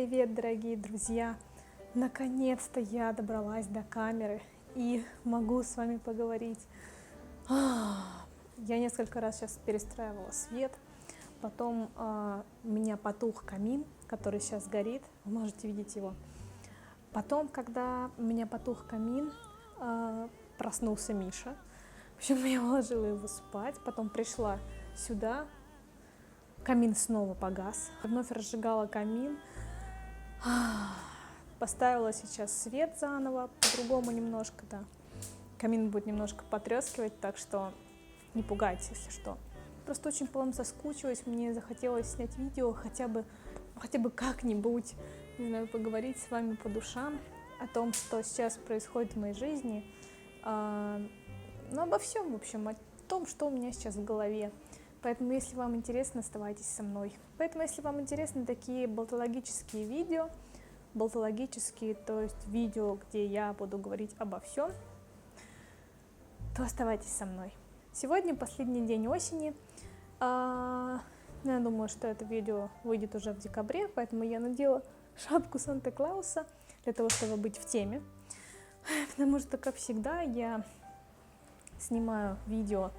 привет, дорогие друзья! Наконец-то я добралась до камеры и могу с вами поговорить. Я несколько раз сейчас перестраивала свет, потом у меня потух камин, который сейчас горит, вы можете видеть его. Потом, когда у меня потух камин, проснулся Миша. В общем, я уложила его спать, потом пришла сюда, камин снова погас, вновь разжигала камин, поставила сейчас свет заново, по-другому немножко, да. Камин будет немножко потрескивать, так что не пугайтесь, если что. Просто очень по вам соскучилась, мне захотелось снять видео, хотя бы как-нибудь, не знаю, поговорить с вами по душам о том, что сейчас происходит в моей жизни, обо всем, в общем, о том, что у меня сейчас в голове. Поэтому, если вам интересно, оставайтесь со мной. Поэтому, если вам интересны такие болтологические видео, то есть видео, где я буду говорить обо всем, то оставайтесь со мной. Сегодня последний день осени. Я думаю, что это видео выйдет уже в декабре, поэтому я надела шапку Санта-Клауса для того, чтобы быть в теме. Потому что, как всегда, я снимаю видео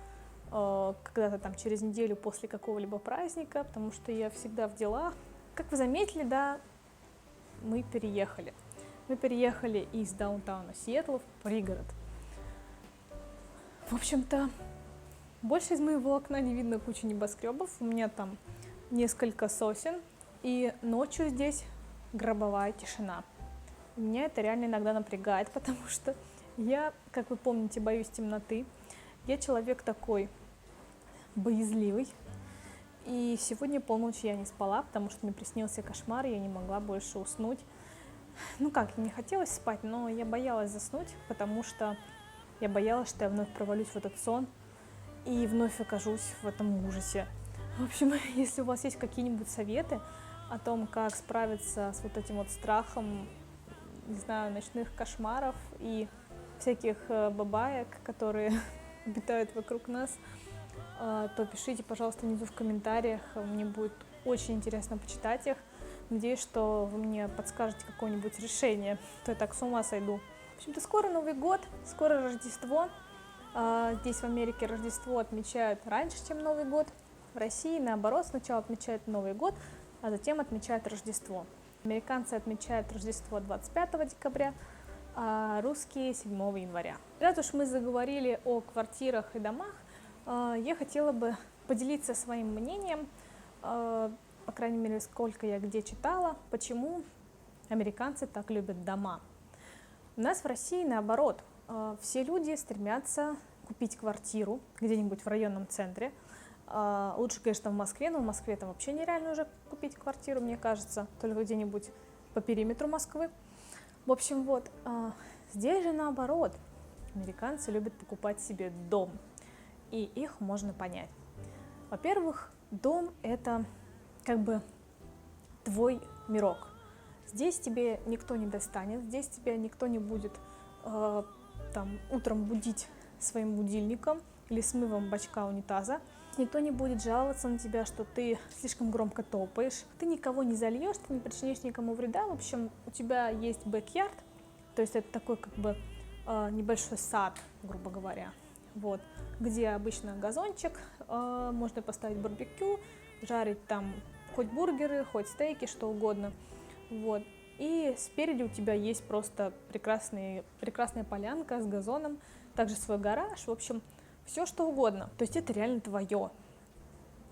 когда-то там через неделю после какого-либо праздника, потому что я всегда в делах. Как вы заметили, да, мы переехали. Мы переехали из даунтауна Сиэтла в пригород. В общем-то, больше из моего окна не видно кучу небоскребов. У меня там несколько сосен, и ночью здесь гробовая тишина. Меня это реально иногда напрягает, потому что я, как вы помните, боюсь темноты. Я человек такой боязливый. И сегодня полночи я не спала, потому что мне приснился кошмар, и я не могла больше уснуть. Мне хотелось спать, но я боялась заснуть, потому что я боялась, что я вновь провалюсь в этот сон и вновь окажусь в этом ужасе. В общем, если у вас есть какие-нибудь советы о том, как справиться с вот этим вот страхом, не знаю, ночных кошмаров и всяких бабаек, которые обитают вокруг нас, то пишите, пожалуйста, внизу в комментариях. Мне будет очень интересно почитать их. Надеюсь, что вы мне подскажете какое-нибудь решение, то я так с ума сойду. В общем-то, скоро Новый год, скоро Рождество. Здесь в Америке Рождество отмечают раньше, чем Новый год. В России, наоборот, сначала отмечают Новый год, а затем отмечают Рождество. Американцы отмечают Рождество 25 декабря, а русские 7 января. Раз уж мы заговорили о квартирах и домах, я хотела бы поделиться своим мнением, по крайней мере, сколько я где читала, почему американцы так любят дома. У нас в России наоборот, все люди стремятся купить квартиру где-нибудь в районном центре. Лучше, конечно, в Москве, но в Москве там вообще нереально уже купить квартиру, мне кажется, только где-нибудь по периметру Москвы. В общем, вот, здесь же наоборот, американцы любят покупать себе дом, и их можно понять. Во-первых, дом – это как бы твой мирок. Здесь тебе никто не достанет, здесь тебя никто не будет утром будить своим будильником или смывом бачка унитаза. Никто не будет жаловаться на тебя, что ты слишком громко топаешь. Ты никого не зальешь, ты не причинишь никому вреда. В общем, у тебя есть бэк-ярд, то есть это такой как бы небольшой сад, грубо говоря, вот, где обычно газончик, можно поставить барбекю, жарить там хоть бургеры, хоть стейки, что угодно. Вот. И спереди у тебя есть просто прекрасная полянка с газоном, также свой гараж, в общем, все что угодно. То есть это реально твое.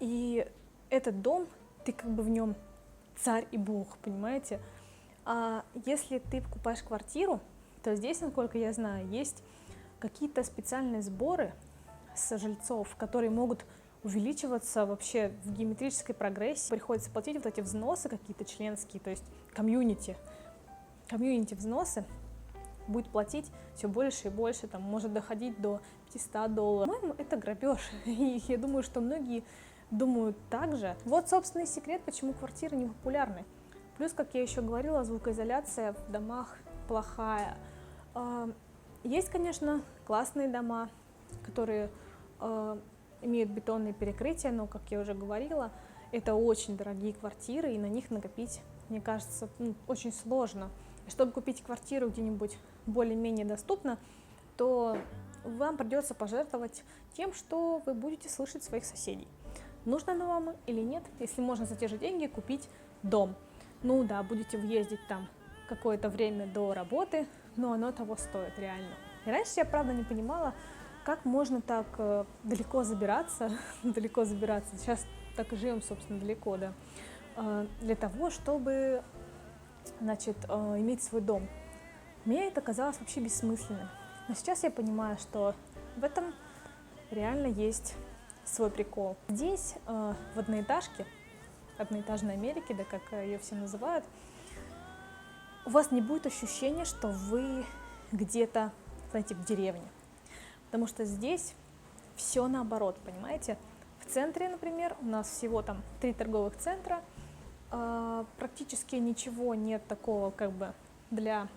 И этот дом, ты как бы в нем царь и бог, понимаете? А если ты покупаешь квартиру, то здесь, насколько я знаю, есть какие-то специальные сборы с жильцов, которые могут увеличиваться вообще в геометрической прогрессии. Приходится платить вот эти взносы какие-то членские, то есть комьюнити взносы будет платить все больше и больше, там может доходить до $500. По-моему, это грабеж, и я думаю, что многие думают так же. Вот, собственный секрет, почему квартиры не популярны. Плюс, как я еще говорила, звукоизоляция в домах плохая. Есть, конечно, классные дома, которые имеют бетонные перекрытия, но, как я уже говорила, это очень дорогие квартиры, и на них накопить мне кажется, очень сложно. Чтобы купить квартиру где-нибудь более-менее доступно, то вам придется пожертвовать тем, что вы будете слышать своих соседей. Нужно оно вам или нет, если можно за те же деньги купить дом. Ну да, будете ездить там какое-то время до работы, но оно того стоит реально. И раньше я, правда, не понимала, как можно так далеко забираться, сейчас так и живем, собственно, далеко, да, для того, чтобы, значит, иметь свой дом. Мне это казалось вообще бессмысленным. Но сейчас я понимаю, что в этом реально есть свой прикол. Здесь, в одноэтажной Америке, да, как ее все называют, у вас не будет ощущения, что вы где-то, знаете, в деревне. Потому что здесь все наоборот, понимаете? В центре, например, у нас всего там 3 торговых центра, практически ничего нет такого как бы для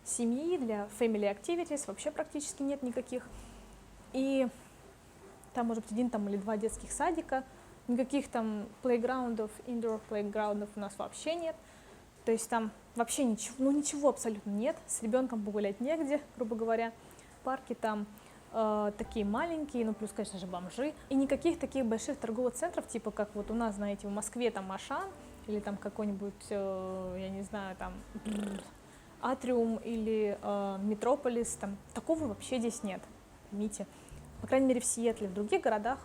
семьи, для family activities, вообще практически нет никаких. И там может быть 1 или 2 детских садика, никаких там плейграундов, indoor плейграундов у нас вообще нет. То есть там вообще ничего, ничего абсолютно нет, с ребенком погулять негде, грубо говоря. Парки там такие маленькие, плюс, конечно же, бомжи. И никаких таких больших торговых центров, типа как вот у нас, знаете, в Москве там Ашан, или там какой-нибудь, я не знаю, там Атриум или Метрополис, там такого вообще здесь нет, поймите. По крайней мере, в Сиэтле, в других городах,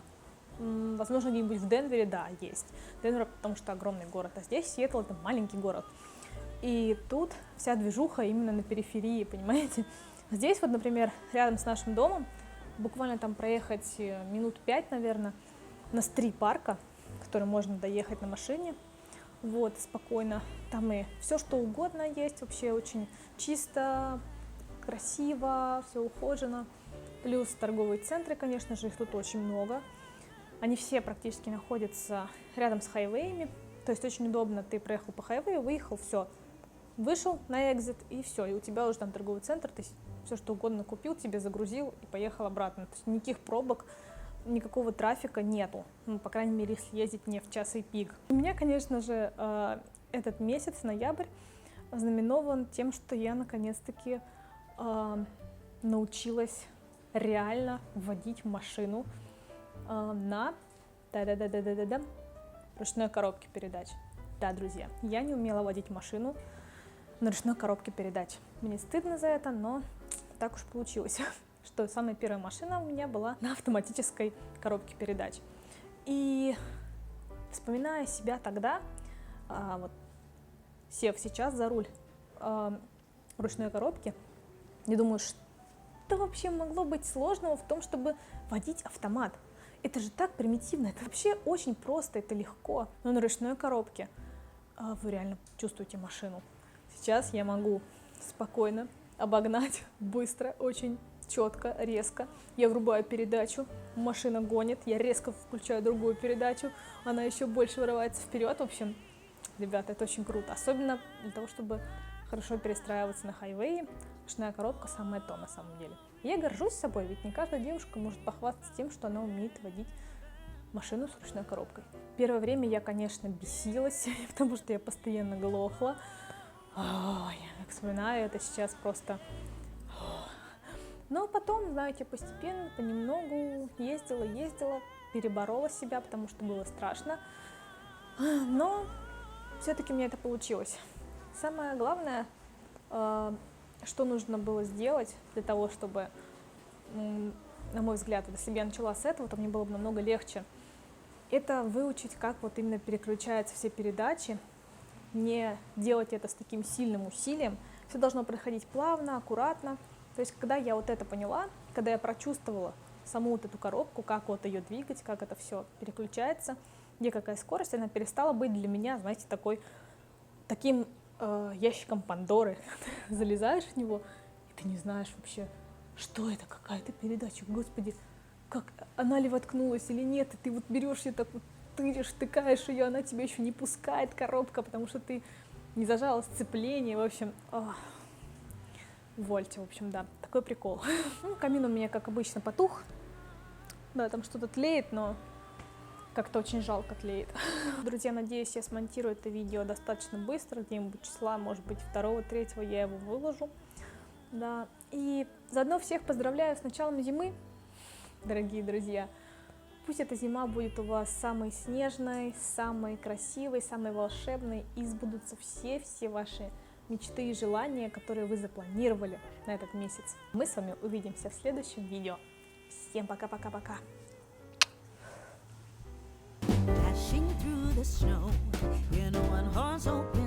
возможно, где-нибудь в Денвере, да, есть. Денвер, потому что огромный город, а здесь Сиэтл — это маленький город. И тут вся движуха именно на периферии, понимаете? Здесь вот, например, рядом с нашим домом, буквально там проехать минут 5, наверное, у нас 3 парка, в которые можно доехать на машине, вот, спокойно. Там и все, что угодно есть, вообще очень чисто, красиво, все ухожено. Плюс торговые центры, конечно же, их тут очень много. Они все практически находятся рядом с хайвеями, то есть очень удобно, ты проехал по хайвею, выехал, все, вышел на экзит, и все, и у тебя уже там торговый центр, ты все что угодно купил, тебе загрузил и поехал обратно. То есть никаких пробок, никакого трафика нету, по крайней мере, если ездить не в час и пик. У меня, конечно же, этот месяц, ноябрь, знаменован тем, что я наконец-таки научилась реально водить машину на ручной коробке передач. Да, друзья, я не умела водить машину на ручной коробке передач. Мне стыдно за это, но так уж получилось, что самая первая машина у меня была на автоматической коробке передач. И вспоминая себя тогда, вот, сев сейчас за руль ручной коробки, я думаю, что вообще могло быть сложного в том, чтобы водить автомат? Это же так примитивно, это вообще очень просто, это легко. Но на ручной коробке вы реально чувствуете машину. Сейчас я могу спокойно обогнать, быстро, очень четко, резко. Я врубаю передачу, машина гонит, я резко включаю другую передачу, она еще больше вырывается вперед. В общем, ребята, это очень круто. Особенно для того, чтобы хорошо перестраиваться на хайвее. Ручная коробка самое то на самом деле. Я горжусь собой, ведь не каждая девушка может похвастаться тем, что она умеет водить машину с ручной коробкой. Первое время я, конечно, бесилась, потому что я постоянно глохла. Я как вспоминаю это сейчас просто. Но потом, знаете, постепенно, понемногу ездила, переборола себя, потому что было страшно. Но все-таки у меня это получилось. Самое главное, что нужно было сделать для того, чтобы, на мой взгляд, если бы я начала с этого, то мне было бы намного легче, это выучить, как вот именно переключаются все передачи, не делать это с таким сильным усилием. Все должно происходить плавно, аккуратно. То есть, когда я вот это поняла, когда я прочувствовала саму вот эту коробку, как вот ее двигать, как это все переключается, где какая скорость, она перестала быть для меня, знаете, таким ящиком Пандоры. Залезаешь в него, и ты не знаешь вообще, что это, какая-то передача, господи, как она ли воткнулась или нет, и ты вот берешь ее так вот, тыкаешь ее, она тебя еще не пускает, коробка, потому что ты не зажала сцепление, в общем, вольте, в общем, да, такой прикол. Камин у меня, как обычно, потух, да, там что-то тлеет, но Как-то очень жалко тлеет. Друзья, надеюсь, я смонтирую это видео достаточно быстро, где-нибудь числа, может быть, 2-3 я его выложу. Да, и заодно всех поздравляю с началом зимы, дорогие друзья. Пусть эта зима будет у вас самой снежной, самой красивой, самой волшебной, и сбудутся все ваши мечты и желания, которые вы запланировали на этот месяц. Мы с вами увидимся в следующем видео. Всем пока-пока-пока! Dashing through the snow in a one-horse open